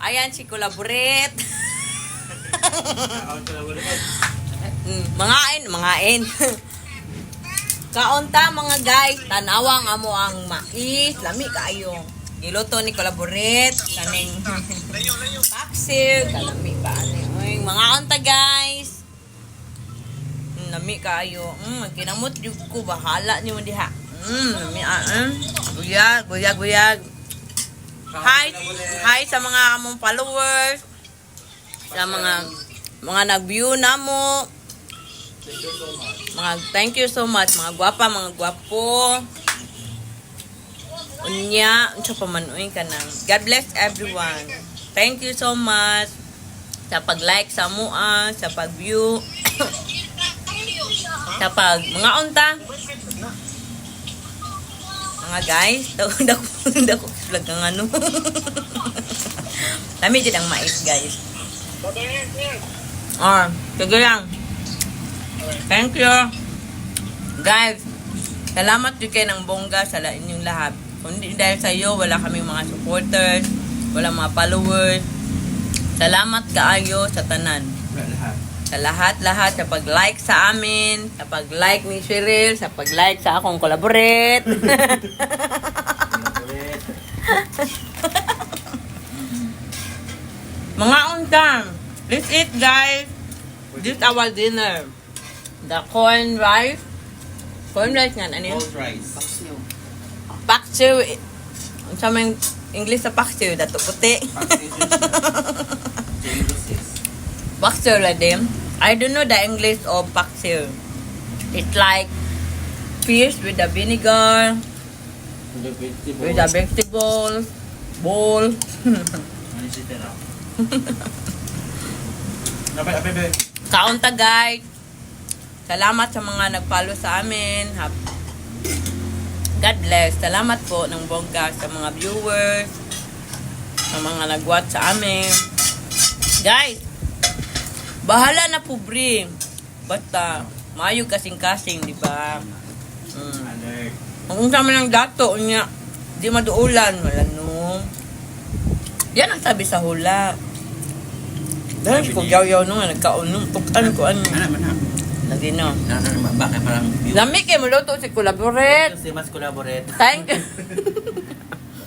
Ayan, si Collaborate. Mangain. Kaunta mga guys, tanawang amo ang mais, lami kaayo. Niluto ni Collaborate, kaning paksiw, kalami pa ani. Mga unta guys. Lami kaayo. Kinamot jud ko bahala niyo diha. Lami guyag. Hi sa mga among followers. Sa mga nag-view namo. Thank you so much mga gwapa, mga gwapo. Unya, unsa pa man uy kanang. God bless everyone. Thank you so much sa pag-like sa mua, sa pag-view. Sa mga unta. Mga guys, dako vlog ang ano. Dami din ang mais guys. Sige lang. Thank you. Guys, salamat din kayo ng bongga sa inyong lahat. Kung hindi dahil sa iyo, wala kaming mga supporters, wala mga followers. Salamat kaayo sa tanan. Sa lahat, sa pag-like sa amin, sa pag-like ni Cheryl, sa pag-like sa akong Collaborate. Mga untang, let's eat guys. This is our dinner. The corn rice. Corn rice nga, ano yun? Cold rice. Paksiw. Ang sa mga English sa paksiw, dato puti. Paksiw la din. I don't know the English of paksiw. It's like fish with the vinegar, with the vegetables, bowl. Kaunta guys. Salamat sa mga nag-follow sa amin. God bless. Salamat po ng bongga sa mga viewers, sa mga nag-watch sa amin. Guys, bahala na po bring. Basta, mayo kasing-kasing, di ba? Kung sama ng dato niya, di maduulan, wala no. Yan ang sabi sa hula. Dahil ko yaw-yaw nung nagkaunom. Tukan ko ano. Lagi no. Bakit parang... Lami kayo mo luto si Collaborate. Si Mas Collaborate. Thank you.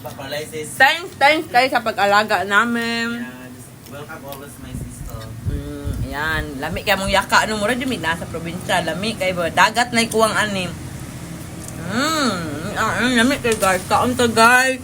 Paralysis. Thanks kayo sa pag-alaga namin. Welcome always my sister. Yan. Lami kayo mong yaka. Ano mo rin yung nasa probinsya. Lami kayo ba? Dagat na ikuwang anim. Lami kayo guys. Kaunta guys.